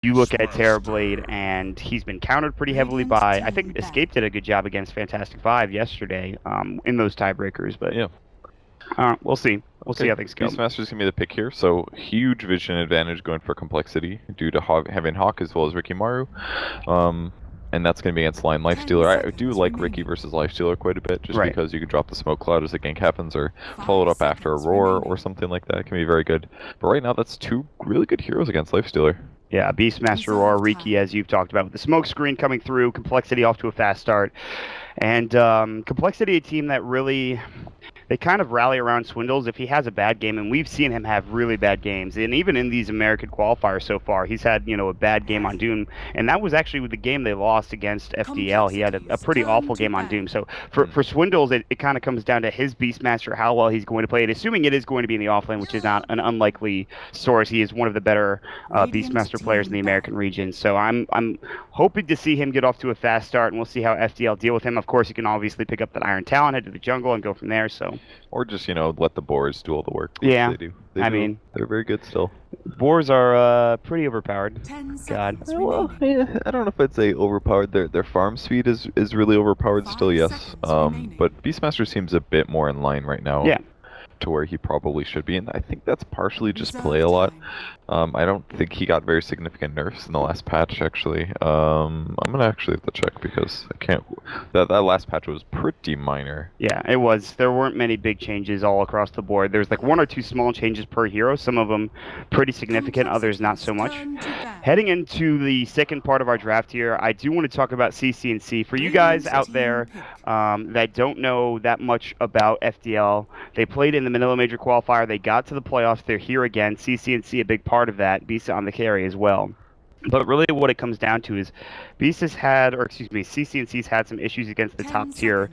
you look at Terrorblade, and he's been countered pretty heavily by, I think Escape did a good job against Fantastic Five yesterday in those tiebreakers, but yeah. We'll see. We'll see how things go. Beastmaster's going to be the pick here, so huge vision advantage going for complexity due to having Hawk as well as Ricky Maru. And that's going to be against Lion Lifestealer. I do like Ricky versus Lifestealer quite a bit, just because you can drop the smoke cloud as the gank happens, or follow it up after a roar or something like that. It can be very good. But right now, that's two really good heroes against Lifestealer. Yeah, Beastmaster or Riki, as you've talked about, with the smoke screen coming through, complexity off to a fast start. And complexity, a team that really, they kind of rally around Swindles if he has a bad game, and we've seen him have really bad games. And even in these American qualifiers so far, he's had, a bad game on Doom, and that was actually with the game they lost against FDL. He had a pretty awful game on Doom. So for Swindles, it kind of comes down to his Beastmaster, how well he's going to play it, assuming it is going to be in the offlane, which is not an unlikely source. He is one of the better Beastmaster players in the American region. So I'm hoping to see him get off to a fast start, and we'll see how FDL deal with him. Of course, you can obviously pick up that Iron Talon, head to the jungle, and go from there. So, or just let the boars do all the work. Yeah, they do. They're very good still. Boars are pretty overpowered. God. Well, yeah, I don't know if I'd say overpowered. Their farm speed is really overpowered still. Yes. But Beastmaster seems a bit more in line right now. Yeah. To where he probably should be, and I think that's partially just play a lot. I don't think he got very significant nerfs in the last patch, actually. I'm gonna actually have to check because I can't. That last patch was pretty minor. Yeah, it was. There weren't many big changes all across the board. There's like one or two small changes per hero. Some of them pretty significant, others not so much. Heading into the second part of our draft here, I do want to talk about CC&C. For you guys out there that don't know that much about FDL, they played in the Manila Major Qualifier. They got to the playoffs. They're here again. CC&C, a big part of that. Bisa on the carry as well. But really what it comes down to is CC&C's had some issues against the top tier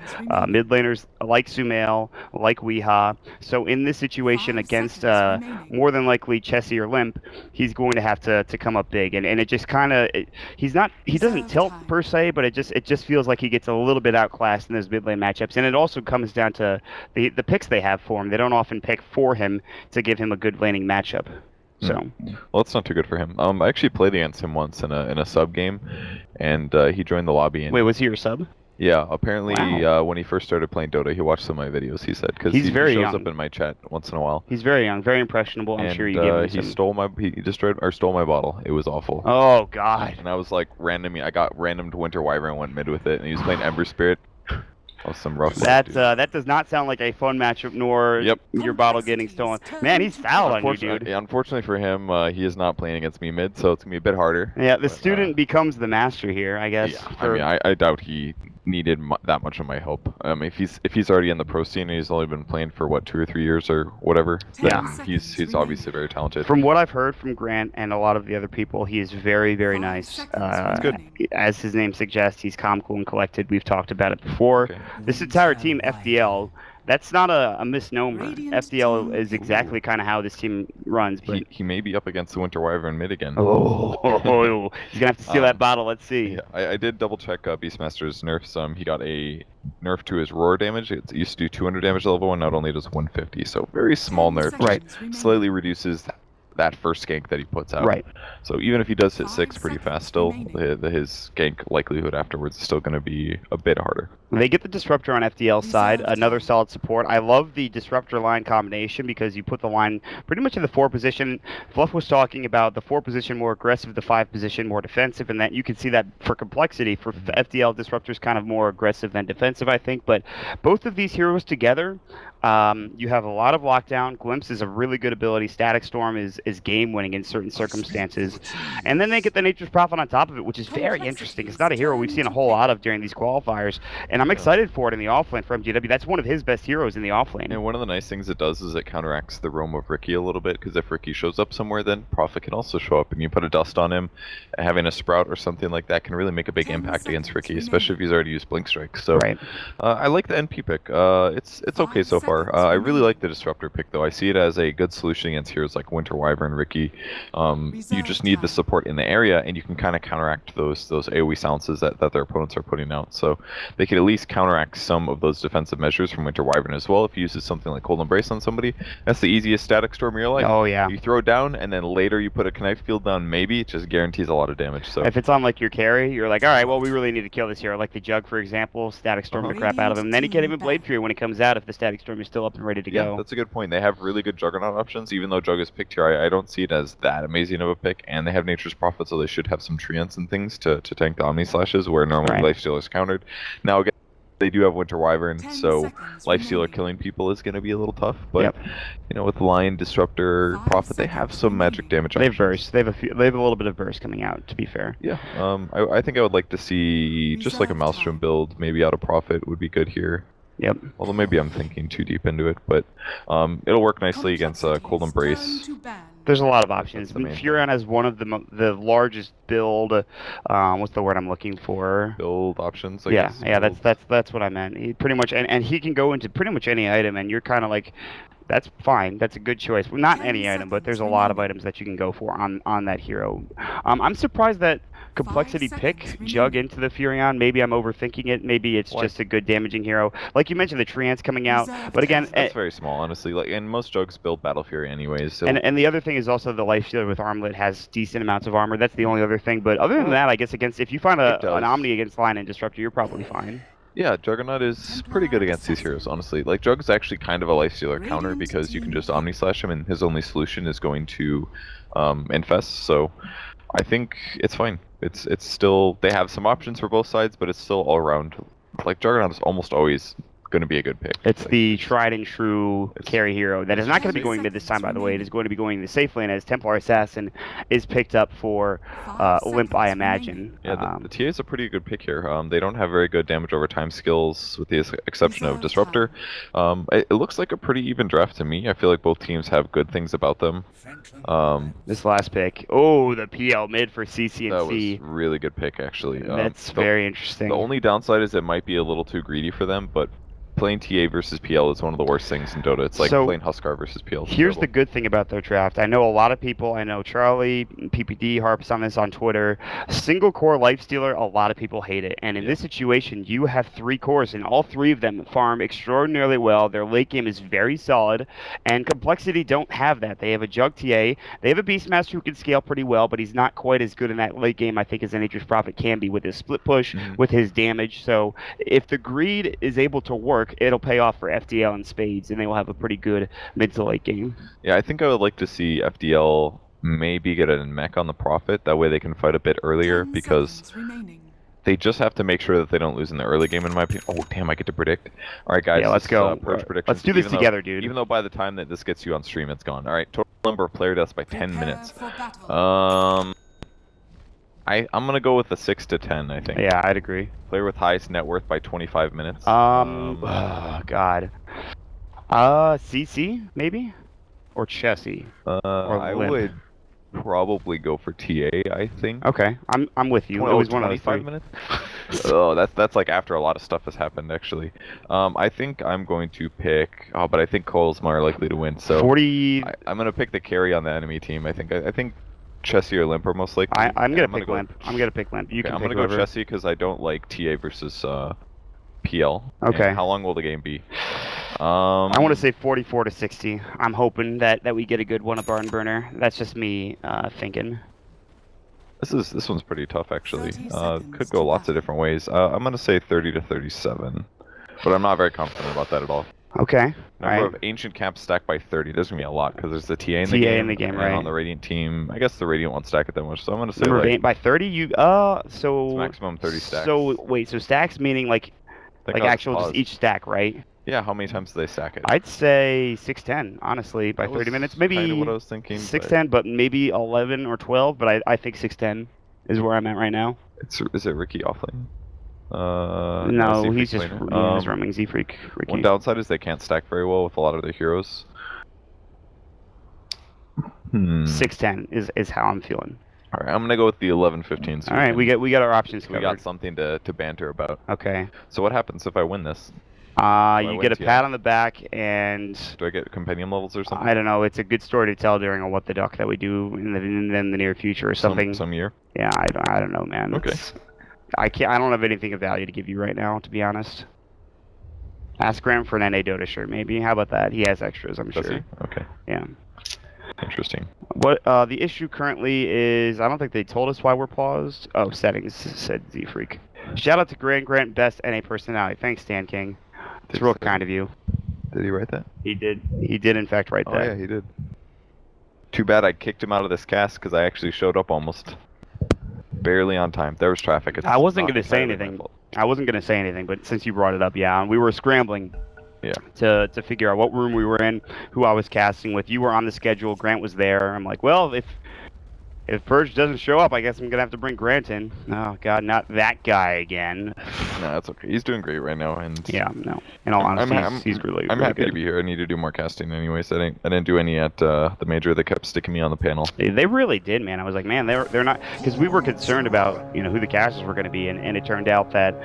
mid laners like Sumail, like Weeha. So in this situation against more than likely Chessie or Limp, he's going to have to come up big. And it just kind of, he doesn't tilt per se, but it just feels like he gets a little bit outclassed in those mid lane matchups. And it also comes down to the picks they have for him. They don't often pick for him to give him a good laning matchup. So, well, that's not too good for him. I actually played against him once in a sub game, and he joined the lobby. And wait, was he your sub? Yeah, apparently when he first started playing Dota, he watched some of my videos. He said because he shows up in my chat once in a while. He's very young, very impressionable. I'm sure you gave him some... he destroyed or stole my bottle. It was awful. Oh God! And I was like I got random to Winter Wyvern and went mid with it, and he was playing Ember Spirit. Oh, some rough that does not sound like a fun matchup, nor your bottle getting stolen. Man, he's fouled on you, dude. Unfortunately for him, he is not playing against me mid, so it's going to be a bit harder. Yeah, the student becomes the master here, I guess. Yeah, I mean, I doubt he needed that much of my help. If he's already in the pro scene and he's only been playing for, what, 2 or 3 years or whatever, then he's obviously very talented. From what I've heard from Grant and a lot of the other people, he is very, very nice. That's good. As his name suggests, he's calm, cool, and collected. We've talked about it before. Okay. This entire team, FDL, that's not a misnomer. FDL is exactly kind of how this team runs. But he may be up against the Winter Wyvern mid again. Oh, he's gonna have to steal that bottle. Let's see. Yeah, I did double check Beastmaster's nerfs. He got a nerf to his roar damage. It used to do 200 damage at level 1, not only does 150. So very small nerf. Right. Slightly reduces that first gank that he puts out. Right. So even if he does hit 6 pretty fast still, his gank likelihood afterwards is still going to be a bit harder. They get the Disruptor on FDL's side, another solid support. I love the Disruptor line combination because you put the line pretty much in the 4 position. Fluff was talking about the 4 position more aggressive, the 5 position more defensive, and that you can see that for complexity. For FDL, Disruptor's kind of more aggressive than defensive, I think. But both of these heroes together, you have a lot of lockdown. Glimpse is a really good ability. Static Storm is game-winning in certain circumstances. And then they get the Nature's Prophet on top of it, which is very interesting. It's not a hero we've seen a whole lot of during these qualifiers. And I'm excited for it in the offlane for MGW. That's one of his best heroes in the offlane. And one of the nice things it does is it counteracts the roam of Ricky a little bit, because if Ricky shows up somewhere, then Prophet can also show up, and you put a dust on him. Having a Sprout or something like that can really make a big impact against Ricky, especially if he's already used Blink Strike. So I like the NP pick. It's okay so far. far. I really like the Disruptor pick, though. I see it as a good solution against heroes like Winter Wyvern, Ricky. You just need the support in the area, and you can kind of counteract those AoE silences that their opponents are putting out. So they can at least counteract some of those defensive measures from Winter Wyvern as well. If you use something like Cold Embrace on somebody, that's the easiest static storm of your life. Oh yeah. You throw it down, and then later you put a Connect Field down. Maybe it just guarantees a lot of damage. So if it's on like your carry, you're like, all right, well we really need to kill this hero. Like the Jug, for example, static storm the crap out of him. Then he can't even Blade Fury when it comes out if the static storm is still up and ready to go. Yeah, that's a good point. They have really good Juggernaut options, even though Jug is picked here. I don't see it as that amazing of a pick, and they have Nature's Prophet, so they should have some treants and things to tank the Omni Slashes, where normally Lifestealer is countered. Now again, they do have Winter Wyvern, so Lifestealer killing people is going to be a little tough. But you know, with Lion, Disruptor, Prophet, they have some magic damage. They have burst. They have a little bit of burst coming out. To be fair. Yeah. I think I would like to see just like a Maelstrom build, maybe out of Prophet would be good here. Yep. Although maybe I'm thinking too deep into it, but it'll work nicely against Cold Embrace. There's a lot of options. Furion has one of the largest build. What's the word I'm looking for? Build options. I guess. Yeah. That's what I meant. He pretty much and he can go into pretty much any item, and you're kind of like, that's fine. That's a good choice. Well, not any item, but there's a lot of items that you can go for on that hero. I'm surprised that compLexity pick Jug into the Furion. Maybe I'm overthinking it. Maybe it's just a good damaging hero. Like you mentioned, the treants coming out. But again, that's very small, honestly. Like, and most Jugs build Battle Fury anyways. So. And the other thing is also the Lifestealer with Armlet has decent amounts of armor. That's the only other thing. But other than that, I guess if you find an Omni against Lion and Disruptor, you're probably fine. Yeah, Juggernaut is pretty good against these heroes, honestly. Like, Jug's actually kind of a Lifestealer counter because you can just Omni Slash him, and his only solution is going to Infest. So I think it's fine. It's still, they have some options for both sides, but it's still all around. Like, Juggernaut is almost always going to be a good pick. It's like, the tried and true carry hero that is not going to be going mid this time, by the way. It is going to be going the safe lane as Templar Assassin is picked up for Limp, I imagine. Yeah, the TA is a pretty good pick here. They don't have very good damage over time skills, with the exception of Disruptor. It looks like a pretty even draft to me. I feel like both teams have good things about them. This last pick, the PL mid for CC and C. That was really good pick, actually. That's very interesting. The only downside is it might be a little too greedy for them, but playing TA versus PL is one of the worst things in Dota. It's like playing Huskar versus PL. Here's the good thing about their draft. I know a lot of people, I know Charlie, PPD harps on this on Twitter. Single core Lifestealer, a lot of people hate it. And in this situation, you have 3 cores, and all 3 of them farm extraordinarily well. Their late game is very solid, and compLexity don't have that. They have a Jug TA. They have a Beastmaster who can scale pretty well, but he's not quite as good in that late game, I think, as a Nature's Prophet can be with his split push, with his damage. So if the greed is able to work, it'll pay off for FDL and spades, and they will have a pretty good mid to late game. Yeah, I think I would like to see FDL maybe get a mech on the Prophet. That way they can fight a bit earlier, because they just have to make sure that they don't lose in the early game, in my opinion. Oh, damn, I get to predict. All right, guys. Yeah, let's go. Purge predictions. Let's do this together, dude. Even though by the time that this gets you on stream, it's gone. All right, total number of player deaths by 10 minutes. I'm gonna go with a 6 to 10. I think. Yeah, I'd agree. Player with highest net worth by 25 minutes. Oh God. CC maybe, or Chessie. I would probably go for TA. I think. Okay, I'm with you. It was one of those 5 minutes. Oh, that's like after a lot of stuff has happened, actually. I think I'm going to pick. Oh, but I think Cole's more likely to win. So 40. I'm gonna pick the carry on the enemy team. I think Chessie or Limp are most likely. I'm gonna pick Limp. I'm gonna pick Limp. You can I'm pick gonna go Chessie because I don't like TA versus PL. Okay. And how long will the game be? I want to say 44 to 60. I'm hoping that we get a good one, a barn burner. That's just me thinking. This one's pretty tough, actually. Could go lots of different ways. I'm gonna say 30 to 37, but I'm not very confident about that at all. Okay. Number of ancient caps stacked by 30. There's gonna be a lot because there's the TA in the game. And right. On the Radiant team, I guess the Radiant won't stack it that much, so I'm gonna say number of 8 by 30. You so it's maximum 30 stacks. So wait, so stacks meaning like actual just each stack, right? Yeah. How many times do they stack it? I'd say 610, honestly, by 30 minutes. Maybe kind of what I was thinking. 610, but maybe 11 or 12. But I think 610 is where I'm at right now. Is it Ricky offlane? No, he's just roaming Z-Freak. One downside is they can't stack very well with a lot of their heroes. 610 is how I'm feeling. All right, I'm gonna go with the 11-15. All right, we got our options covered. We got something to banter about. Okay. So what happens if I win this? You get a pat on the back, and do I get compendium levels or something? I don't know. It's a good story to tell during a What the Duck that we do in the near future or something. Some year. Yeah, I don't know, man. Okay. I don't have anything of value to give you right now, to be honest. Ask Graham for an NA Dota shirt, maybe. How about that? He has extras, I'm sure. Does he? Okay. Yeah. Interesting. What the issue currently is, I don't think they told us why we're paused. Oh, settings, said Z-Freak. Shout out to Grant, best NA personality. Thanks, Stan King. It's real kind of you. Did he write that? He did. He did, in fact, write that. Oh, yeah, he did. Too bad I kicked him out of this cast because I actually showed up almost barely on time. There was traffic. I wasn't going to say anything. But since you brought it up, yeah, we were scrambling. Yeah. To figure out what room we were in, who I was casting with. You were on the schedule. Grant was there. I'm like, well, if Purge doesn't show up, I guess I'm gonna have to bring Grant in. Oh God, not that guy again. No, that's okay. He's doing great right now, and yeah, no. In all honesty, he's really. I'm really happy good. to be here. I need to do more casting, anyways. I didn't do any at the major. They kept sticking me on the panel. They really did, man. I was like, man, they're not, because we were concerned about who the casters were going to be, and it turned out that.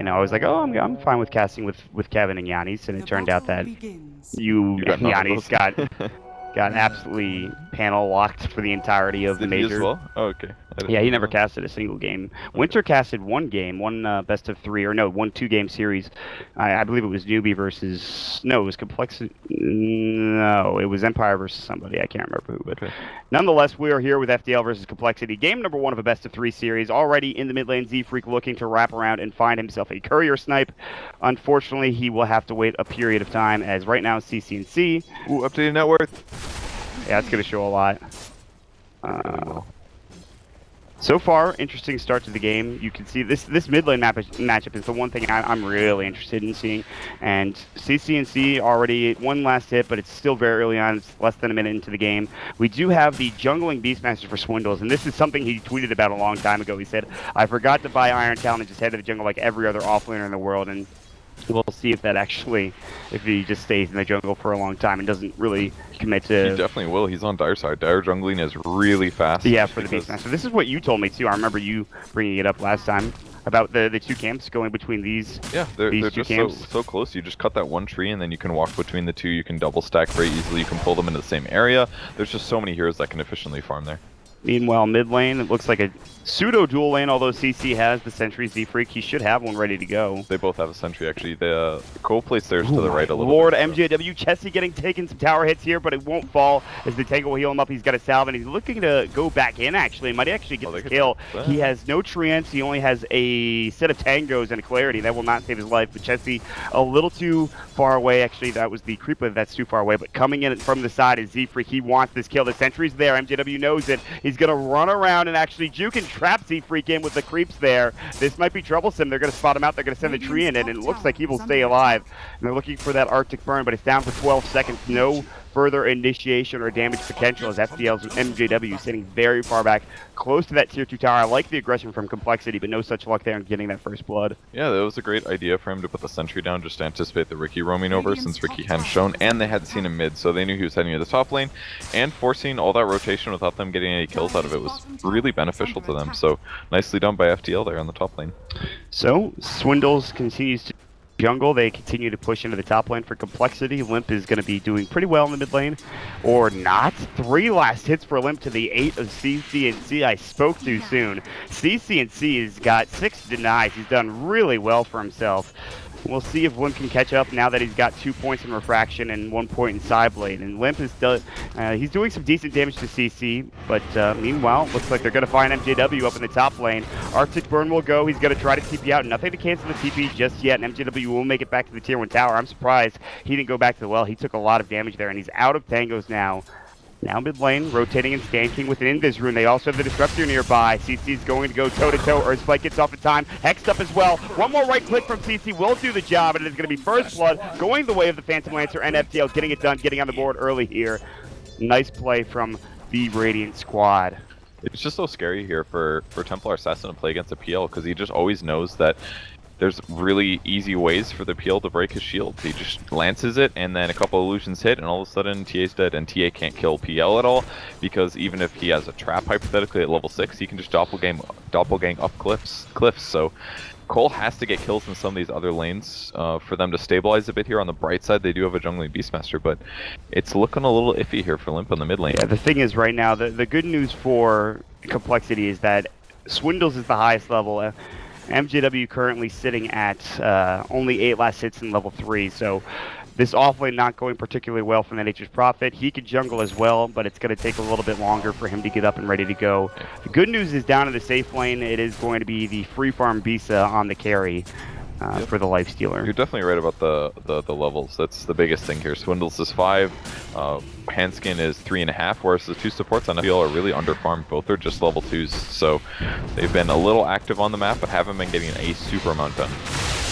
I was like, oh, I'm fine with casting with Kevin and Yannis, and it turned out that Yannis got absolutely panel locked for the entirety of the major. As well? Oh, okay. Yeah, he never casted a single game. Winter casted one game, one best of 3, or no, one 2-game series. I believe it was Newbie versus, no, it was Complexity. No, it was Empire versus somebody. I can't remember who, but nonetheless, we are here with FDL versus Complexity. Game number 1 of a best of 3 series. Already in the mid lane, Z-Freak looking to wrap around and find himself a courier snipe. Unfortunately, he will have to wait a period of time, as right now CC&C. Ooh, updated net worth. Yeah, it's going to show a lot. So far, interesting start to the game. You can see this mid lane matchup is the one thing I'm really interested in seeing. And CC&C already one last hit, but it's still very early on. It's less than a minute into the game. We do have the jungling Beastmaster for Swindles, and this is something he tweeted about a long time ago. He said, I forgot to buy Iron Talon and just head to the jungle like every other offlaner in the world. And we'll see if that actually, if he just stays in the jungle for a long time and doesn't really commit to... He definitely will. He's on Dire side. Dire jungling is really fast. Yeah, for the Beastmaster. This is what you told me too. I remember you bringing it up last time about the 2 camps going between these. Yeah, they're just so close. You just cut that one tree and then you can walk between the 2. You can double stack very easily. You can pull them into the same area. There's just so many heroes that can efficiently farm there. Meanwhile, mid lane, it looks like a pseudo dual lane, although CC has the sentry. Z-Freak, he should have one ready to go. They both have a sentry, actually. The co-place there's to the right a little Lord bit. MJW, Chessie getting taken some tower hits here, but it won't fall as the tank will heal him up. He's got a salve, and he's looking to go back in, actually. Might actually get the kill. He has no treants. He only has a set of tangos and a clarity. That will not save his life, but Chessie a little too far away. Actually, that was the creep wave that's too far away, but coming in from the side is Z-Freak. He wants this kill. The sentry's there. MJW knows it. He's going to run around and actually juke and trap Z-Freak in with the creeps there. This might be troublesome. They're going to spot him out. They're going to send the tree in, and it looks like he will stay alive. And they're looking for that Arctic burn, but it's down for 12 seconds. No further initiation or damage potential as FDL's MJW sitting very far back, close to that tier 2 tower. I like the aggression from Complexity, but no such luck there in getting that first blood. Yeah, that was a great idea for him to put the sentry down just to anticipate the Ricky roaming over, since Ricky hadn't shown, and they hadn't seen him mid, so they knew he was heading to the top lane, and forcing all that rotation without them getting any kills out of it was really beneficial to them. So nicely done by FDL there on the top lane. So Swindles continues to jungle. They continue to push into the top lane for Complexity. Limp is going to be doing pretty well in the mid lane, or not. 3 last hits for Limp to the 8 of CC&C. I spoke too soon. CC&C has got 6 denies. He's done really well for himself. We'll see if Limp can catch up now that he's got 2 points in Refraction and 1 point in Sideblade. And Limp is still, he's doing some decent damage to CC, but meanwhile, looks like they're going to find MJW up in the top lane. Arctic Burn will go. He's going to try to TP out. Nothing to cancel the TP just yet, and MJW will make it back to the tier 1 tower. I'm surprised he didn't go back to the well. He took a lot of damage there, and he's out of tangos now. Now mid lane, rotating and stanking with an Invis rune. They also have the Disruptor nearby. CC's going to go toe-to-toe. Earthspike gets off in time. Hexed up as well. One more right click from CC will do the job, and it is going to be first blood going the way of the Phantom Lancer, and FDL getting it done, getting on the board early here. Nice play from the Radiant squad. It's just so scary here for Templar Assassin to play against a PL, because he just always knows that there's really easy ways for the PL to break his shield. He just lances it, and then a couple illusions hit, and all of a sudden TA's dead, and TA can't kill PL at all, because even if he has a trap, hypothetically, at level 6, he can just doppelgang up cliffs. So Cole has to get kills in some of these other lanes for them to stabilize a bit here. On the bright side, they do have a jungling Beastmaster, but it's looking a little iffy here for Limp on the mid lane. Yeah, the thing is right now, the good news for compLexity is that Swindles is the highest level. MJW currently sitting at only 8 last hits in level 3, so this offlane not going particularly well from the Nature's Prophet. He could jungle as well, but it's going to take a little bit longer for him to get up and ready to go. The good news is down in the safe lane, it is going to be the free farm Bisa on the carry for the Lifestealer. You're definitely right about the levels. That's the biggest thing here. Swindles is 5, Handskin is 3.5, whereas the 2 supports on FDL are really underfarmed. Both are just level 2s, so they've been a little active on the map, but haven't been getting a super amount done.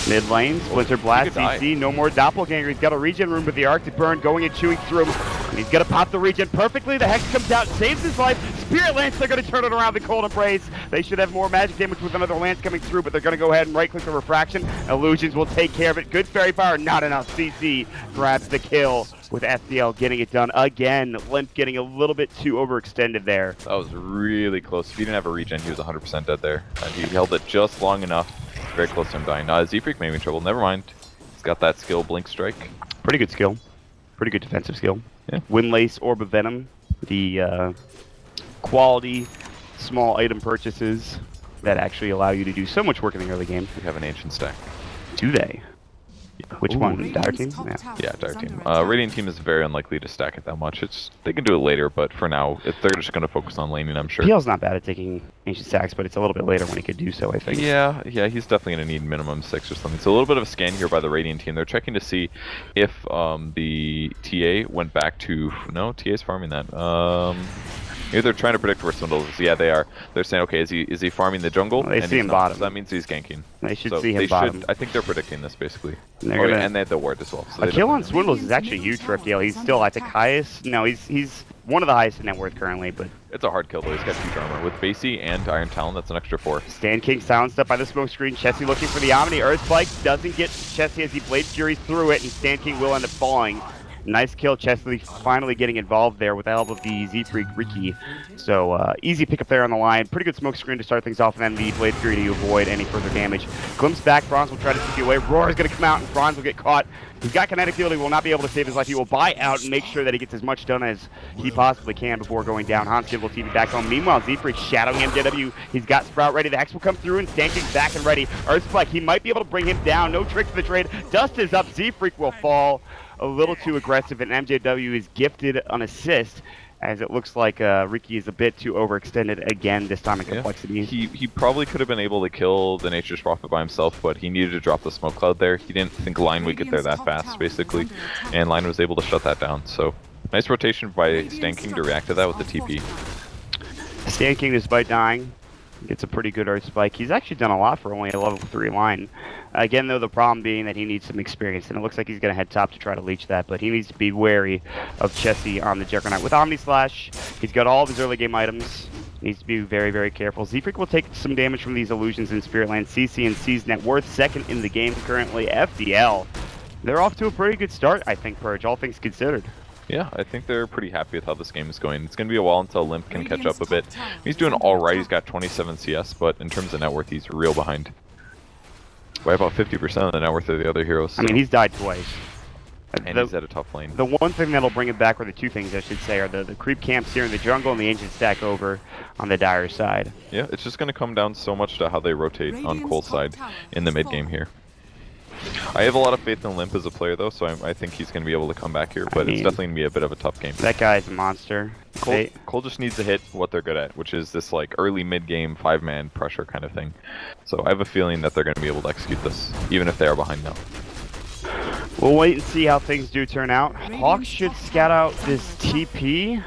Mid lane, Splinter Blast, CC, no more Doppelganger. He's got a regen room with the Arctic Burn going and chewing through him. And he's going to pop the regen perfectly. The Hex comes out, saves his life. Spirit Lance, they're going to turn it around the Cold Embrace. They should have more magic damage with another Lance coming through, but they're going to go ahead and right-click the Refraction. Illusions will take care of it. Good Fairy Power, not enough. CC grabs the kill with FDL getting it done again. Limp getting a little bit too overextended there. That was really close. If he didn't have a regen, he was 100% dead there. And he held it just long enough. Very close to him dying. Z-Freak may be in trouble. Never mind. He's got that skill, Blink Strike. Pretty good skill. Pretty good defensive skill. Yeah. Windlace, Orb of Venom. The quality small item purchases that actually allow you to do so much work in the early game. We have an ancient stack. Do they? Which one? Dire Team? Yeah, Dire Team. Radiant Team is very unlikely to stack it that much. They can do it later, but for now, they're just going to focus on laning, I'm sure. PL's not bad at taking ancient stacks, but it's a little bit later when he could do so, I think. Yeah, he's definitely going to need minimum 6 or something. So a little bit of a scan here by the Radiant Team. They're checking to see if the TA went back to... No, TA's farming that. Maybe they're trying to predict where Swindles is. Yeah, they are. They're saying, okay, is he farming the jungle? Well, they see him bottom. So that means he's ganking. They should see him bottom. I think they're predicting this, basically. And they had the ward as well. So a kill on Swindles is actually huge for FDL. He's still, I think, highest. No, he's one of the highest in net worth currently, but... It's a hard kill, though. He's got huge armor. With Basie and Iron Talon, that's an extra 4. Stand King silenced up by the smoke screen. Chessie looking for the Omni. Earthspike doesn't get Chessie as he Blade Furies through it, and Stand King will end up falling. Nice kill, Chesley finally getting involved there with the help of the Z-Freak Riki. So easy pickup there on the line. Pretty good smoke screen to start things off, and then the Blade Fury to avoid any further damage. Glimpse back, Bronze will try to take you away. Roar is going to come out, and Bronze will get caught. He's got kinetic field, he will not be able to save his life. He will buy out and make sure that he gets as much done as he possibly can before going down. Hanskid will TV back home. Meanwhile, Z-Freak shadowing MJW. He's got Sprout ready. The Hex will come through, and Stanking's back and ready. Earthspike, he might be able to bring him down. No tricks to the trade. Dust is up. Z-Freak will fall. A little too aggressive, and MJW is gifted an assist, as it looks like Riki is a bit too overextended again, this time in compLexity. He probably could have been able to kill the Nature's Prophet by himself, but he needed to drop the smoke cloud there. He didn't think Line would get there that fast, basically, and Line was able to shut that down. So, nice rotation by Stanking to react to that with the TP. Stanking, despite dying, gets a pretty good Earth Spike. He's actually done a lot for only a level 3 line. Again, though, the problem being that he needs some experience, and it looks like he's going to head top to try to leech that, but he needs to be wary of Chessie on the Juggernaut. With Omni Slash, he's got all of his early game items. Needs to be very, very careful. Z-Freak will take some damage from these illusions in Spirit Land. CC and C's net worth second in the game currently. FDL, they're off to a pretty good start, I think, Purge, all things considered. Yeah, I think they're pretty happy with how this game is going. It's going to be a while until Limp can catch up a bit. He's doing alright, he's got 27 CS, but in terms of net worth, he's real behind. By about 50% of the net worth of the other heroes. So. I mean, he's died twice. And he's at a tough lane. The one thing that'll bring him back, or the two things I should say, are the creep camps here in the jungle and the ancient stack over on the Dire side. Yeah, it's just going to come down so much to how they rotate on Cole's side in the mid game here. I have a lot of faith in Limp as a player, though, so I think he's going to be able to come back here, but it's definitely going to be a bit of a tough game. That guy's a monster. Cole just needs to hit what they're good at, which is this like early mid-game 5-man pressure kind of thing. So I have a feeling that they're going to be able to execute this, even if they are behind now. We'll wait and see how things do turn out. Hawks should scout out this TP.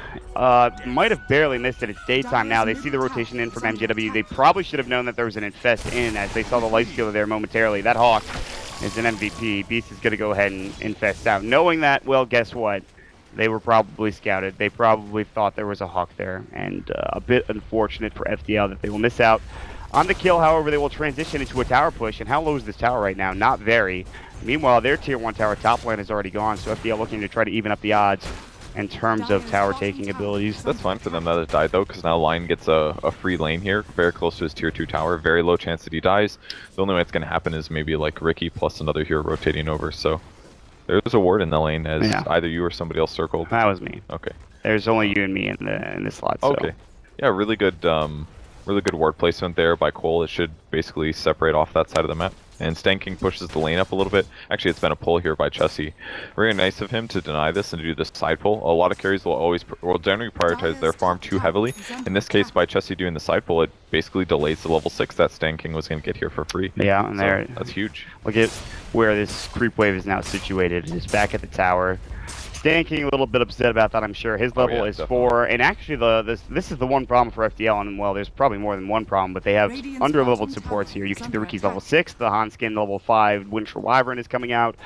Might have barely missed it. It's daytime now. They see the rotation in from MJW. They probably should have known that there was an infest in, as they saw the Lifestealer there momentarily. That Hawk is an MVP. Beast is going to go ahead and infest out. Knowing that, well, guess what? They were probably scouted. They probably thought there was a Hawk there, and a bit unfortunate for FDL that they will miss out On the kill, however, they will transition into a tower push. And how low is this tower right now? Not very. Meanwhile, their tier 1 tower top lane is already gone, so FDL looking to try to even up the odds in terms of tower taking abilities. That's fine for them that it died though, because now Lion gets a free lane here, very close to his tier 2 tower. Very low chance that he dies. The only way it's going to happen is maybe like Ricky plus another hero rotating over. So there's a ward in the lane as either you or somebody else circled. That was me. Okay. There's only you and me in the slot. So. Okay. Yeah, really good ward placement there by Cole. It should basically separate off that side of the map. And Stanking pushes the lane up a little bit. Actually, it's been a pull here by Chessie. Very nice of him to deny this and to do this side pull. A lot of carries will generally prioritize their farm too heavily. In this case, by Chessie doing the side pull, it basically delays the level 6 that Stanking was going to get here for free. Yeah, and so that's huge. Look at where this creep wave is now situated. It's back at the tower. Stanking a little bit upset about that, I'm sure. His level is definitely 4, and actually this is the one problem for FDL, and well, there's probably more than one problem, but they have under-leveled supports here. You can see the Ricky's level 6, the Hanskin level 5, Winter Wyvern is coming out,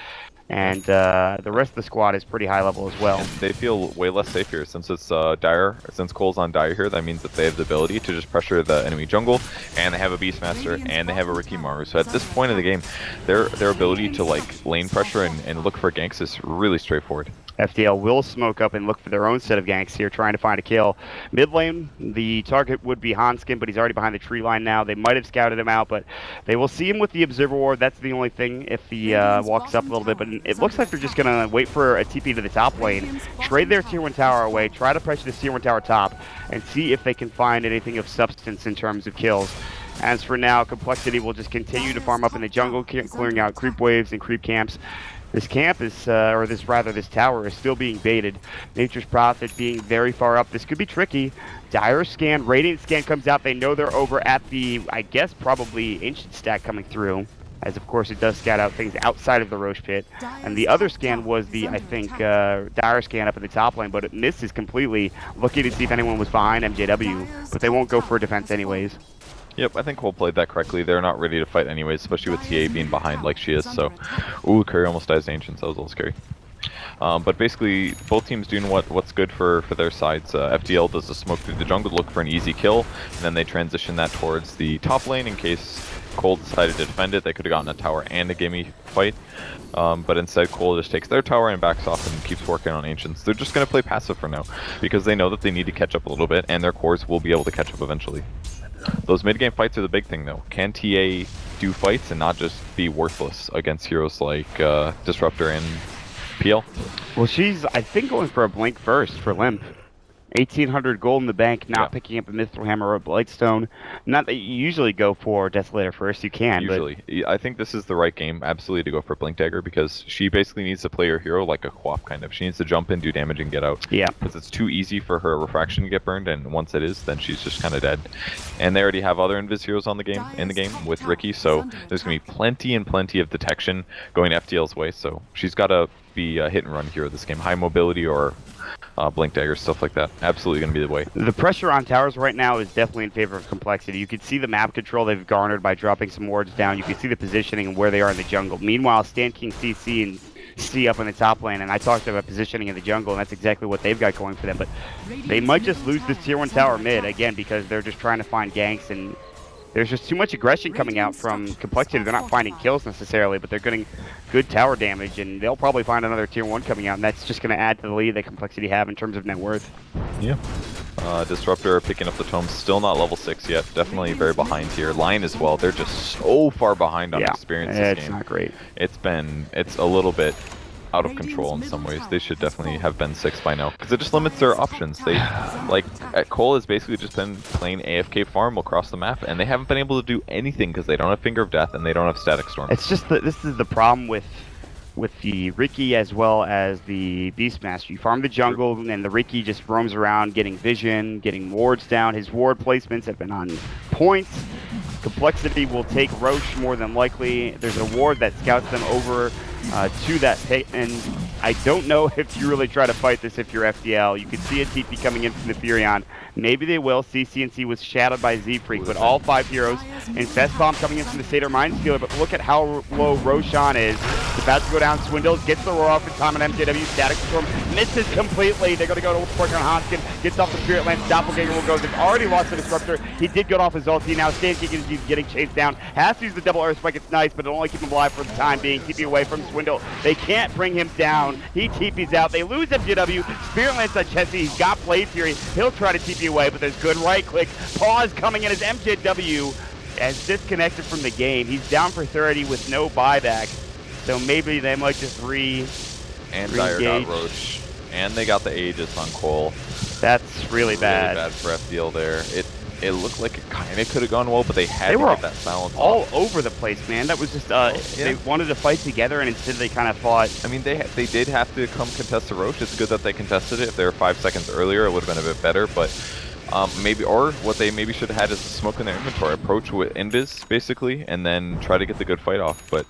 and the rest of the squad is pretty high level as well. And they feel way less safe here since it's Dire. Since Cole's on Dire here, that means that they have the ability to just pressure the enemy jungle, and they have a Beastmaster, and they have a Ricky Maru. So at this point in the game, their ability to like lane pressure and look for ganks is really straightforward. FDL will smoke up and look for their own set of ganks here, trying to find a kill. Mid lane, the target would be Hanskin, but he's already behind the tree line now. They might have scouted him out, but they will see him with the Observer Ward. That's the only thing if he walks up a little bit. But it looks like they're just going to wait for a TP to the top lane, trade their tier 1 tower away, try to pressure the tier 1 tower top, and see if they can find anything of substance in terms of kills. As for now, compLexity will just continue to farm up in the jungle, clearing out creep waves and creep camps. This camp is, this tower is still being baited. Nature's Prophet being very far up. This could be tricky. Dire scan, Radiant scan comes out. They know they're over at the, I guess, probably Ancient stack coming through. As of course it does scout out things outside of the Roche pit. And the other scan was the, I think, Dire scan up in the top lane, but it misses completely, looking to see if anyone was behind MJW. But they won't go for a defense anyways. Yep, I think Cole played that correctly. They're not ready to fight anyways, especially with TA being behind like she is, so... Ooh, Curry almost dies to Ancients, that was a little scary. But basically, both teams doing what's good for their sides. FDL does the smoke through the jungle to look for an easy kill, and then they transition that towards the top lane in case Cole decided to defend it. They could have gotten a tower and a gimme fight. But instead, Cole just takes their tower and backs off and keeps working on Ancients. They're just going to play passive for now, because they know that they need to catch up a little bit, and their cores will be able to catch up eventually. Those mid-game fights are the big thing, though. Can TA do fights and not just be worthless against heroes like Disruptor and PL? Well, she's, I think, going for a blink first for Limp. 1,800 gold in the bank, not picking up a Mithril Hammer or a Blightstone. Not that you usually go for Desolator first, you can. Usually. But... I think this is the right game, absolutely, to go for Blink Dagger, because she basically needs to play her hero like a Quap, kind of. She needs to jump in, do damage, and get out. Yeah. Because it's too easy for her Refraction to get burned, and once it is, then she's just kind of dead. And they already have other Invis heroes in the game with Ricky, so there's going to be plenty and plenty of detection going FDL's way, so she's got to be a hit-and-run hero this game. High mobility or... Blink Dagger, stuff like that. Absolutely going to be the way. The pressure on towers right now is definitely in favor of compLexity. You can see the map control they've garnered by dropping some wards down. You can see the positioning and where they are in the jungle. Meanwhile, Stanking CC and C up in the top lane, and I talked about positioning in the jungle, and that's exactly what they've got going for them. But they might just lose this tier 1 tower mid, again, because they're just trying to find ganks, and there's just too much aggression coming out from compLexity. They're not finding kills necessarily, but they're getting good tower damage, and they'll probably find another tier 1 coming out, and that's just going to add to the lead that compLexity have in terms of net worth. Yeah. Disruptor picking up the tomes, still not level 6 yet. Definitely very behind here. Lion as well. They're just so far behind on experience this game. It's not great. It's a little bit out of control in some ways. They should definitely have been 6 by now, because it just limits their options. They Cole has basically just been playing AFK farm across the map, and they haven't been able to do anything because they don't have Finger of Death and they don't have Static Storm. It's just that this is the problem with the Ricky as well as the Beastmaster. You farm the jungle, and the Ricky just roams around getting vision, getting wards down. His ward placements have been on point. compLexity will take Roche more than likely. There's a ward that scouts them over to that pit, and I don't know if you really try to fight this if you're FDL. You can see a TP coming in from the Furion. Maybe they will. CCNC was shadowed by Z-Freak, but all 5 heroes. Infest Bomb coming in from the Satyr Mindstealer, but look at how low Roshan is. The about to go down. Swindles gets the roar off in time, and MJW Static Storm misses completely. They're going to go to work on Honskin. Gets off the Spirit Lance. Doppelganger will go. They've already lost the Disruptor. He did get off his ulti. Now Stan King is getting chased down. Has to use the double Earth Spike. It's nice, but it'll only keep him alive for the time being. Keep you away from Swindle. They can't bring him down. He TP's out. They lose MJW. Spirit Lance on Chessie. He's got Blade Fury. He'll try to TP away, but there's good right click. Pause coming in as MJW has disconnected from the game. He's down for 30 with no buyback. So maybe they might just And Dire got Roach. And they got the Aegis on Qual. That's really bad. Really bad for FDL there. It looked like it kind of could have gone well, but they had to get that balance all off. over the place, man. That was just they wanted to fight together, and instead they kind of fought. I mean, they did have to come contest the Roach. It's good that they contested it. If they were 5 seconds earlier, it would have been a bit better. But maybe, or what they maybe should have had is a smoke in their inventory. Approach with Invis basically, and then try to get the good fight off. But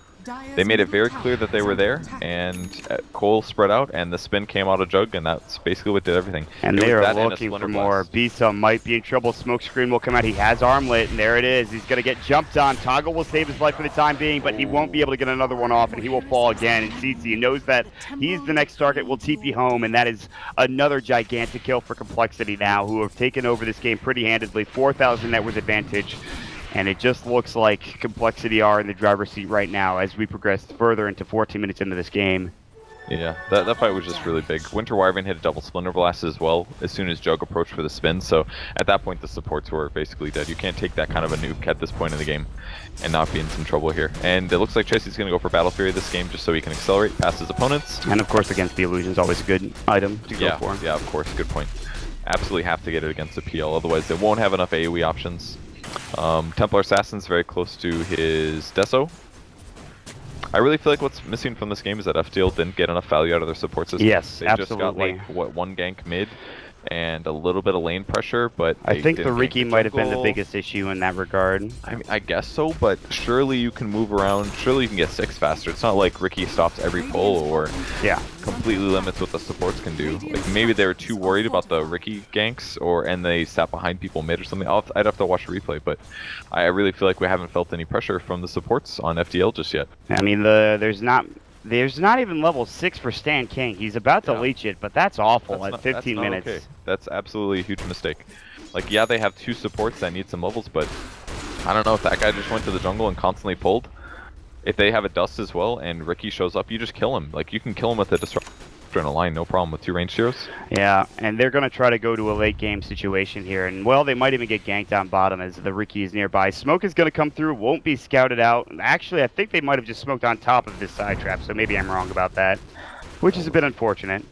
they made it very clear that they were there, and Cole spread out, and the spin came out of Jug, and that's basically what did everything. And they are looking for more. Bisa might be in trouble. Smokescreen will come out. He has Armlet, and there it is. He's going to get jumped on. Toggle will save his life for the time being, but he won't be able to get another one off, and he will fall again. And CC knows that he's the next target, will TP home, and that is another gigantic kill for compLexity now, who have taken over this game pretty handedly. 4,000 net worth advantage. And it just looks like compLexity are in the driver's seat right now as we progress further into 14 minutes into this game. Yeah, that fight was just really big. Winter Wyvern hit a double Splinter Blast as well as soon as Jug approached for the spin, so at that point the supports were basically dead. You can't take that kind of a nuke at this point in the game and not be in some trouble here. And it looks like Chasey's going to go for Battle Fury this game just so he can accelerate past his opponents. And of course against the Illusion is always a good item to go for. Yeah, of course, good point. Absolutely have to get it against the PL, otherwise they won't have enough AoE options. Templar Assassin's very close to his Deso. I really feel like what's missing from this game is that FDL didn't get enough value out of their support system. Yes, they absolutely. just got like, what, one gank mid and a little bit of lane pressure, but I think the Riki might have been the biggest issue in that regard. I mean, I guess so, but surely you can move around, surely you can get 6 faster. It's not like Riki stops every pull or completely limits what the supports can do. Like maybe they were too worried about the Riki ganks and they sat behind people mid or something. I'd have to watch the replay, but I really feel like we haven't felt any pressure from the supports on FDL just yet. I mean, there's not even level 6 for Stan King. He's about to leech it, but that's awful at 15 minutes. Okay. That's absolutely a huge mistake. Like, yeah, they have 2 supports that need some levels, but I don't know if that guy just went to the jungle and constantly pulled. If they have a dust as well and Riki shows up, you just kill him. Like, you can kill him with a disruptor in a line, no problem with 2 ranged heroes. Yeah, and they're going to try to go to a late game situation here, and well, they might even get ganked on bottom as the Riki is nearby. Smoke is going to come through, won't be scouted out. Actually, I think they might have just smoked on top of this side trap, so maybe I'm wrong about that, which is a bit unfortunate.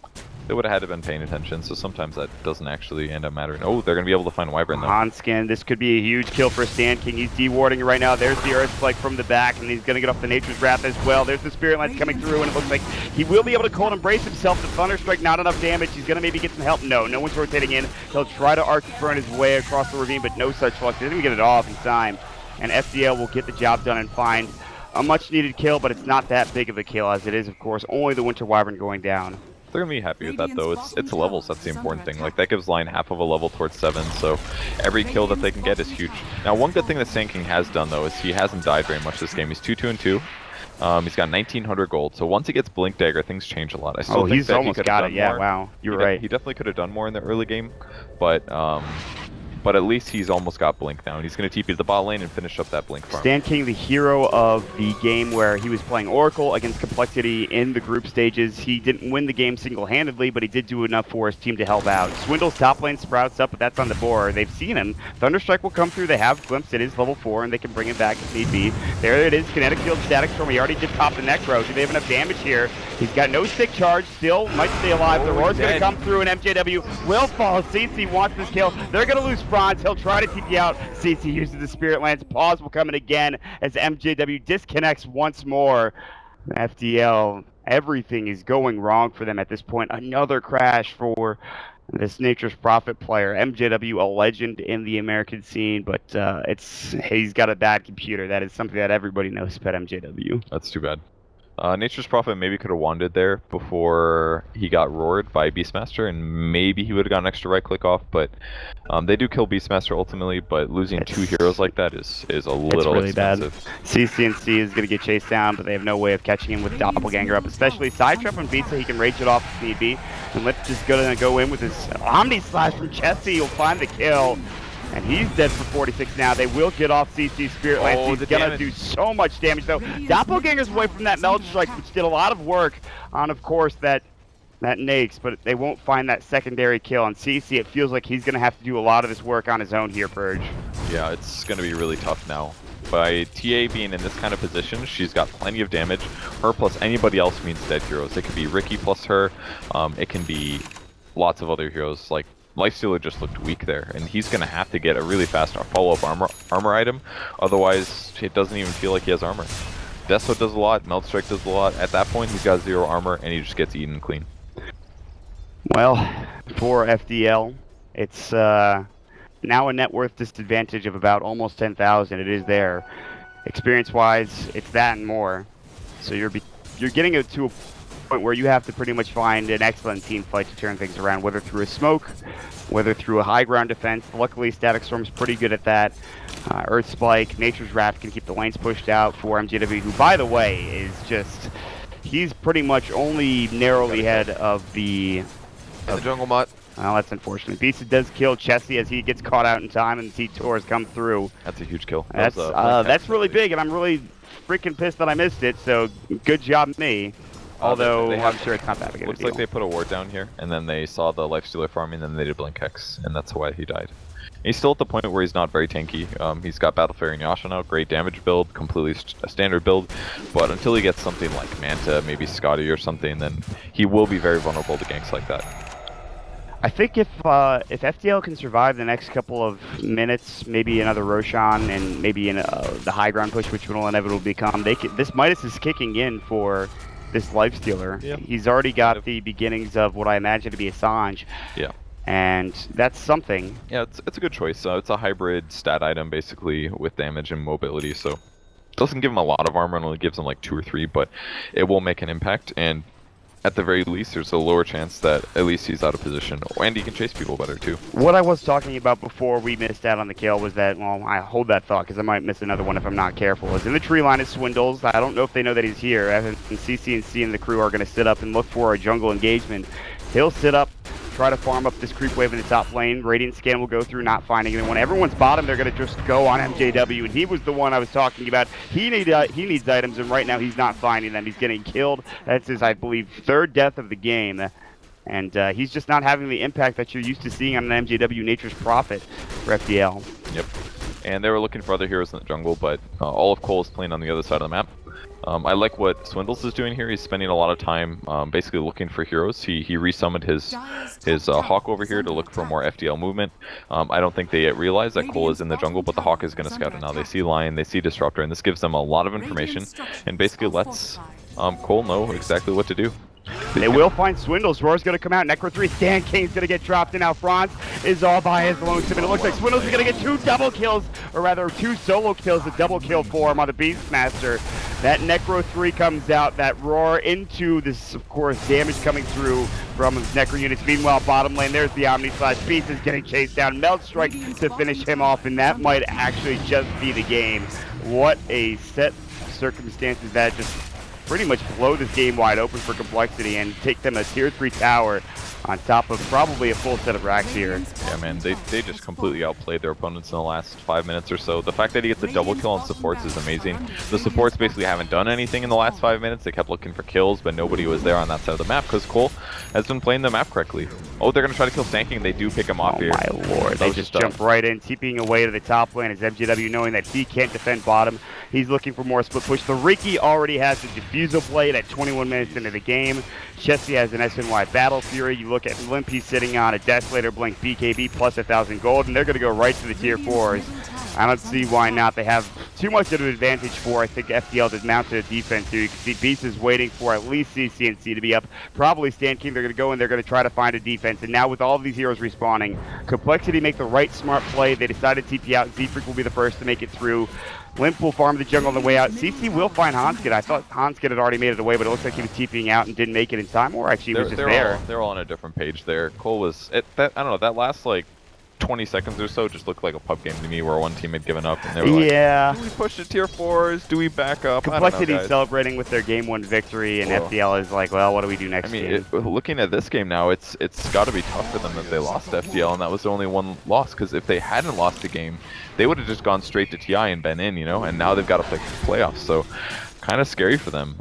They would have had to been paying attention, so sometimes that doesn't actually end up mattering. Oh, they're going to be able to find Wyvern though. Honskin, this could be a huge kill for Stan King. He's dewarding right now. There's the Earth Spike from the back, and he's going to get off the Nature's Wrath as well. There's the Spirit Lance coming through, and it looks like he will be able to cold embrace himself. The Thunderstrike, not enough damage. He's going to maybe get some help. No one's rotating in. He'll try to Arc burn his way across the ravine, but no such luck. He doesn't even get it off in time. And FDL will get the job done and find a much-needed kill, but it's not that big of a kill, as it is, of course, only the Winter Wyvern going down. They're gonna be happy with that though. It's levels, that's the important thing. Like that gives line half of a level towards 7, so every kill that they can get is huge. Now one good thing that Stan King has done though is he hasn't died very much this game. He's 2-2-2. He's got 1900 gold, so once he gets Blink Dagger, things change a lot. I still think he's that almost got it. Yeah, wow, you're right. He definitely could have done more in the early game, but at least he's almost got Blink now, and he's going to TP to the bot lane and finish up that Blink farm. Stan King, the hero of the game where he was playing Oracle against compLexity in the group stages. He didn't win the game single-handedly, but he did do enough for his team to help out. Swindle's top lane sprouts up, but that's on the board. They've seen him. Thunderstrike will come through. They have glimpsed it is level 4, and they can bring him back if need be. There it is, Kinetic Field, Static Storm. He already did pop the Necro. Do they have enough damage here? He's got no stick charge, still might stay alive. The Roar's going to come through, and MJW will fall. CC wants this kill. They're going to lose Franz. He'll try to TP out. CC uses the Spirit Lance. Pause will come in again as MJW disconnects once more. FDL, everything is going wrong for them at this point. Another crash for this Nature's Prophet player. MJW, a legend in the American scene, but he's got a bad computer. That is something that everybody knows about MJW. That's too bad. Nature's Prophet maybe could have wandered there before he got roared by Beastmaster, and maybe he would have gotten an extra right click off, but they do kill Beastmaster ultimately, but losing two heroes like that is a little really expensive. Bad. CCNC is going to get chased down, but they have no way of catching him with Doppelganger up, especially Sidetrap when beats it, he can rage it off if need be. And let's just go in with his Omni Slash from Chessie, he'll find the kill. And he's dead for 46 now. They will get off CC Spirit Lance. He's gonna do so much damage though. Doppelganger's away from that Meld Strike, which did a lot of work on, of course, that Nakes, but they won't find that secondary kill. On CC, it feels like he's gonna have to do a lot of this work on his own here, Purge. Yeah, it's gonna be really tough now. By TA being in this kind of position, she's got plenty of damage. Her plus anybody else means dead heroes. It could be Ricky plus her. It can be lots of other heroes. Like Lifestealer just looked weak there, and he's gonna have to get a really fast follow-up armor item. Otherwise, it doesn't even feel like he has armor. Deso does a lot. Meld Strike does a lot. At that point, he's got 0 armor, and he just gets eaten clean. Well, for FDL, it's now a net worth disadvantage of about almost 10,000. It is there. Experience-wise, it's that and more. So you're getting it to a point where you have to pretty much find an excellent team fight to turn things around, whether through a smoke, whether through a high ground defense. Luckily, Static Storm's pretty good at that. Earth Spike, Nature's Wrath can keep the lanes pushed out for MJW, who, by the way, is just... He's pretty much only narrowly ahead of the jungle mutt. Well, that's unfortunate. Beast does kill Chessie as he gets caught out in time, and the T-Tours come through. That's a huge kill. That's really big, and I'm really freaking pissed that I missed it, so good job me. Although, I'm sure it's not that big of a deal. Looks like they put a ward down here, and then they saw the Lifestealer farming, and then they did Blink Hex, and that's why he died. He's still at the point where he's not very tanky. He's got Battle Fairy and Yasha now, great damage build, completely a standard build, but until he gets something like Manta, maybe Scotty or something, then he will be very vulnerable to ganks like that. I think if FDL can survive the next couple of minutes, maybe another Roshan and maybe in the high ground push, which will inevitably become, this Midas is kicking in for this Lifestealer. Yeah. He's already got the beginnings of what I imagine to be a Sange. Yeah. And that's something. Yeah, it's a good choice. It's a hybrid stat item basically with damage and mobility, so it doesn't give him a lot of armor, and only gives him like 2 or 3, but it will make an impact, and at the very least, there's a lower chance that at least he's out of position, and he can chase people better too. What I was talking about before we missed out on the kill was that, well, I hold that thought because I might miss another one if I'm not careful. Is in the tree line is Swindles. I don't know if they know that he's here. And CC and the crew are going to sit up and look for a jungle engagement. He'll sit up, try to farm up this creep wave in the top lane. Radiant Scan will go through, not finding anyone. Everyone's bottom, they're going to just go on MJW, and he was the one I was talking about. He needs items, and right now he's not finding them. He's getting killed. That's his, I believe, 3rd death of the game. And he's just not having the impact that you're used to seeing on an MJW Nature's Prophet for FDL. Yep. And they were looking for other heroes in the jungle, but all of Cole is playing on the other side of the map. I like what Swindles is doing here. He's spending a lot of time basically looking for heroes. He resummoned his Hawk over here to look for more FDL movement. I don't think they yet realize that Cole is in the jungle, but the Hawk is going to scout it now. They see Lion, they see Disruptor, and this gives them a lot of information and basically lets Cole know exactly what to do. They will find Swindles. Roar's going to come out. Necro 3. Stan Kane's going to get dropped. And now Franz is all by his lonesome. And it looks like Swindles is going to get 2 double kills. Or rather, 2 solo kills. A double kill for him on the Beastmaster. That Necro 3 comes out. That Roar into this, of course, damage coming through from his Necro units. Meanwhile, bottom lane, there's the Omni Slash. Beast is getting chased down. Meld Strike to finish him off. And that might actually just be the game. What a set of circumstances that just pretty much blow this game wide open for compLexity and take them a tier 3 tower on top of probably a full set of racks here. Yeah, man, they just completely outplayed their opponents in the last 5 minutes or so. The fact that he gets a double kill on supports is amazing. The supports basically haven't done anything in the last 5 minutes. They kept looking for kills, but nobody was there on that side of the map because Cole has been playing the map correctly. Oh, they're going to try to kill Stanking. They do pick him off here. Oh my lord, they just jump right in, TPing away to the top lane as MJW knowing that he can't defend bottom. He's looking for more split push. The Riki already has the Diffusal Blade at 21 minutes into the game. Chessie has an SNY Battle Fury. You look at Limpy sitting on a Desolator Blink BKB plus 1,000 gold, and they're going to go right to the tier 4s. I don't see why not. They have too much of an advantage for, I think, FDL to mount a defense here. You can see Beast is waiting for at least CCNC to be up. Probably Stan King. They're going to go in. They're going to try to find a defense. And now with all of these heroes respawning, compLexity make the right smart play. They decided to TP out. Z-Freak will be the first to make it through. Limp will farm the jungle on the way out. CC will find Hanskid. I thought Hanskid had already made it away, but it looks like he was TPing out and didn't make it in time, or actually he was just there. They're all on a different page there. Cole was, I don't know, that last like 20 seconds or so just looked like a pub game to me where one team had given up and they were like, do we push to tier 4s? Do we back up? compLexity celebrating with their game 1 victory, and FDL is like, well, what do we do next game? Looking at this game now, it's got to be tough for them if they lost to FDL, and that was the only one loss, because if they hadn't lost the game, they would have just gone straight to TI and been in, you know, and now they've got to play playoffs, so kind of scary for them.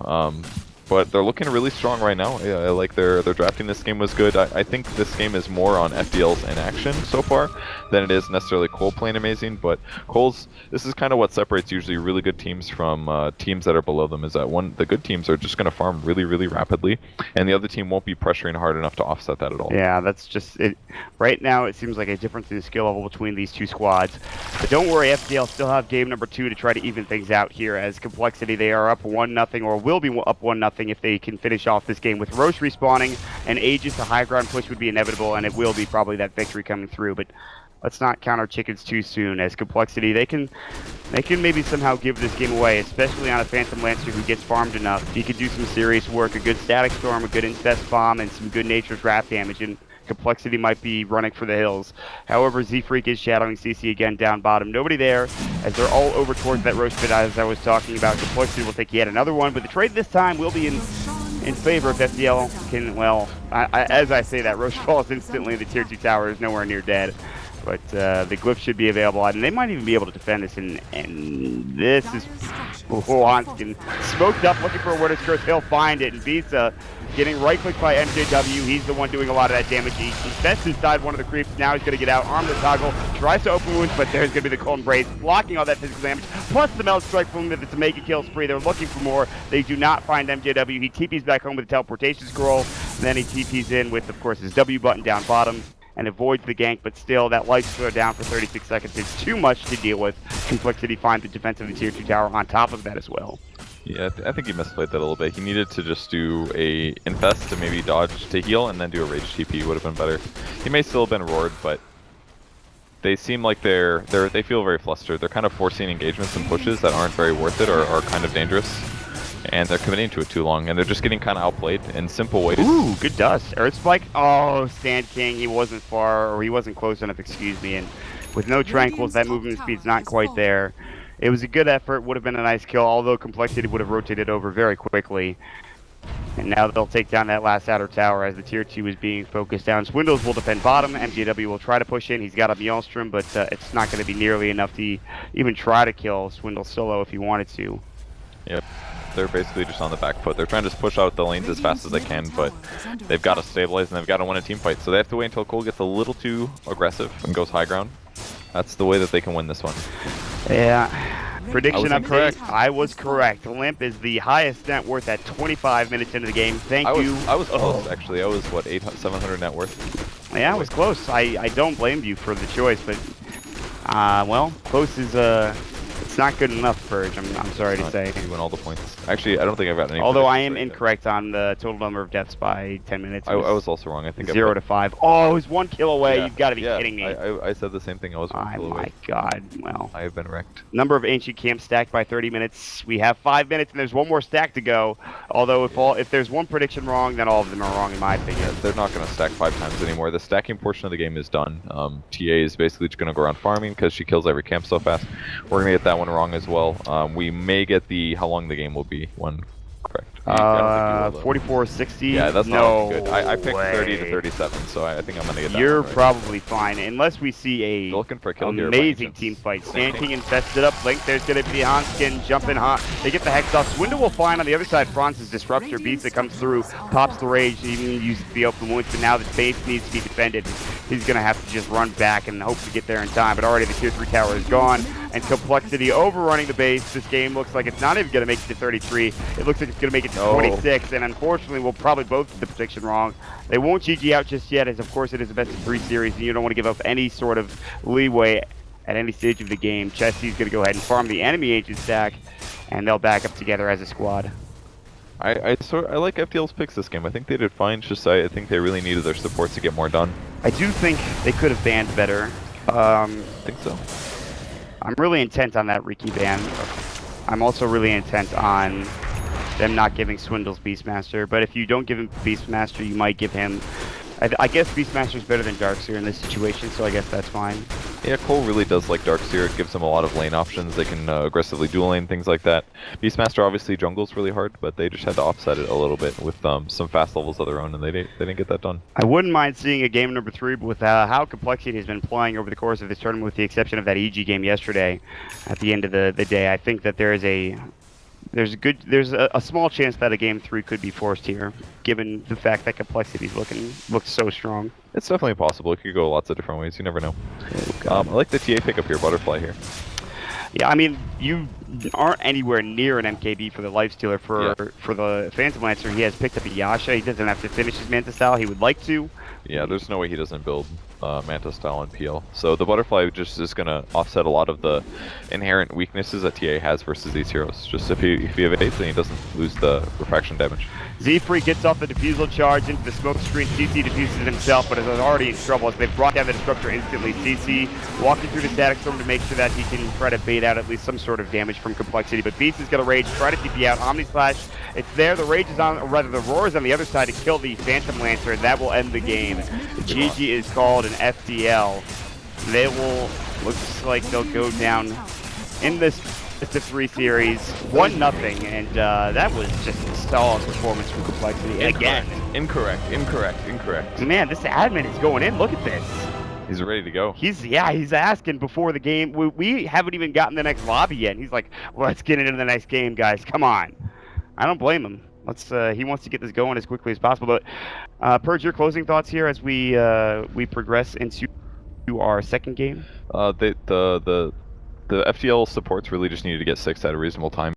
But they're looking really strong right now. Yeah, I like their drafting this game was good. I think this game is more on FDL's inaction so far than it is necessarily Cole playing amazing. But this is kind of what separates usually really good teams from teams that are below them, is that the good teams are just going to farm really, really rapidly, and the other team won't be pressuring hard enough to offset that at all. Yeah, that's just it. Right now, it seems like a difference in the skill level between these two squads. But don't worry, FDL still have game number 2 to try to even things out here. As compLexity, they are up 1-0, or will be up 1-0 if they can finish off this game. With Roche respawning and Aegis, a high ground push would be inevitable, and it will be probably that victory coming through. But let's not count our chickens too soon. As compLexity, they can maybe somehow give this game away, especially on a Phantom Lancer who gets farmed enough. He could do some serious work, a good Static Storm, a good Incest Bomb, and some good Nature's Wrath damage, and compLexity might be running for the hills. However, Z-Freak is shadowing CC again down bottom. Nobody there, as they're all over towards that Roche pit, as I was talking about. compLexity will take yet another one, but the trade this time will be in favor if FDL can, well, as I say that, Roche falls instantly. The tier 2 tower is nowhere near dead. But the glyph should be available, and they might even be able to defend this, and this is Hanskin smoked up, looking for a Worders Curse. He'll find it, and Visa getting right-clicked by MJW. He's the one doing a lot of that damage. He invests inside one of the creeps. Now he's going to get out, arm the toggle, tries to open wounds, but there's going to be the cold embrace, blocking all that physical damage, plus the melt strike from him to make a kill spree. They're looking for more. They do not find MJW. He TPs back home with the teleportation scroll, and then he TPs in with, of course, his W button down bottom, and avoids the gank, but still, that life throw down for 36 seconds is too much to deal with. compLexity find the defense of the tier 2 tower on top of that as well. Yeah, I think he misplayed that a little bit. He needed to just do a infest to maybe dodge to heal, and then do a rage TP would have been better. He may still have been roared, but they seem like they feel very flustered. They're kind of forcing engagements and pushes that aren't very worth it, or are kind of dangerous. And they're committing to it too long, and they're just getting kind of outplayed in simple ways. Ooh, good dust. Earth Spike. Oh, Sand King, he wasn't far, or he wasn't close enough, excuse me. And with no Tranquils, that movement speed's not quite there. It was a good effort, would have been a nice kill, although compLexity would have rotated over very quickly. And now they'll take down that last outer tower as the tier 2 is being focused down. Swindles will defend bottom. MJW will try to push in. He's got a Maelstrom, but it's not going to be nearly enough to even try to kill Swindle solo if he wanted to. Yep. They're basically just on the back foot. They're trying to just push out the lanes as fast as they can, but they've got to stabilize and they've got to win a team fight. So they have to wait until Cole gets a little too aggressive and goes high ground. That's the way that they can win this one. Yeah. Prediction update. I was correct. Limp is the highest net worth at 25 minutes into the game. Thank you. I was close, actually. I was, what, 700 net worth? Yeah, I was close. I don't blame you for the choice, but, well, close is, it's not good enough, Purge, I'm sorry to say. You win all the points. Actually, I don't think I've got any. Although I am incorrect on the total number of deaths by 10 minutes. I was also wrong. I think 0 to 5. Oh, it was 1 kill away. Yeah, you've got to be kidding me. I said the same thing. I was 1 kill away. Oh my god. Well, I have been wrecked. Number of ancient camps stacked by 30 minutes. We have 5 minutes, and there's one more stack to go. Although if there's one prediction wrong, then all of them are wrong in my opinion. Yeah, they're not going to stack 5 times anymore. The stacking portion of the game is done. TA is basically just going to go around farming because she kills every camp so fast. We're going to get that one wrong as well. We may get how long the game will be one correct. 44-60. Yeah, that's not good. I picked 30 to 37, so I think I'm gonna get that. You're one right. Probably fine, unless we see looking for a kill amazing team fight. Sand King infested up. Link, there's gonna be Hanskin jumping hot. They get the Hex off. Swindle will find on the other side. Franz's Disruptor beast that comes through, pops the rage, even uses the open wounds, but now the base needs to be defended. He's gonna have to just run back and hope to get there in time, but already the tier 3 tower is gone, and compLexity overrunning the base. This game looks like it's not even gonna make it to 33. It looks like it's gonna make it to 26, and unfortunately we'll probably both get the prediction wrong. They won't GG out just yet, as of course it is a best of 3 series, and you don't want to give up any sort of leeway at any stage of the game. Chessie's gonna go ahead and farm the enemy agent stack, and they'll back up together as a squad. I like FDL's picks this game. I think they did fine. Just I think they really needed their supports to get more done. I do think they could have banned better. I think so. I'm really intent on that Riki ban. I'm also really intent on them not giving Swindles Beastmaster, but if you don't give him Beastmaster, you might give him... I guess Beastmaster's better than Darkseer in this situation, so I guess that's fine. Yeah, Cole really does like Darkseer. It gives them a lot of lane options. They can aggressively dual lane, things like that. Beastmaster obviously jungles really hard, but they just had to offset it a little bit with some fast levels of their own, and they didn't get that done. I wouldn't mind seeing a game number 3, but with how compLexity has been playing over the course of this tournament, with the exception of that EG game yesterday, at the end of the day, I think that there's a small chance that a game 3 could be forced here, given the fact that compLexity's looks so strong. It's definitely possible. It could go lots of different ways. You never know. I like the TA pickup here, Butterfly here. Yeah, I mean, you aren't anywhere near an MKB for the Lifestealer. For the Phantom Lancer, he has picked up a Yasha. He doesn't have to finish his Manta style. He would like to. Yeah, there's no way he doesn't build Manta style on PL. So the Butterfly just is going to offset a lot of the inherent weaknesses that TA has versus these heroes. Just if he evades, then he doesn't lose the refraction damage. Z-Free gets off the defusal charge into the smoke screen. CC defuses it himself, but is already in trouble as they've brought down the Disruptor instantly. CC walking through the Static Storm to make sure that he can try to bait out at least some sort of damage from compLexity. But Beast is going to Rage, try to TP out. Omni Slash, it's there. The Rage is on, or rather the Roar is on the other side to kill the Phantom Lancer, and that will end the game. GG is called an FDL. They will, looks like they'll go down in this the 3 series 1-0, and that was just a solid performance from compLexity again. Incorrect. Man, this admin is going in. Look at this. He's ready to go. He's asking before the game. We haven't even gotten the next lobby yet. And he's like, let's get into the next game, guys. Come on. I don't blame him. He wants to get this going as quickly as possible. But Purge, your closing thoughts here as we progress into our second game. The FDL supports really just needed to get 6 at a reasonable time.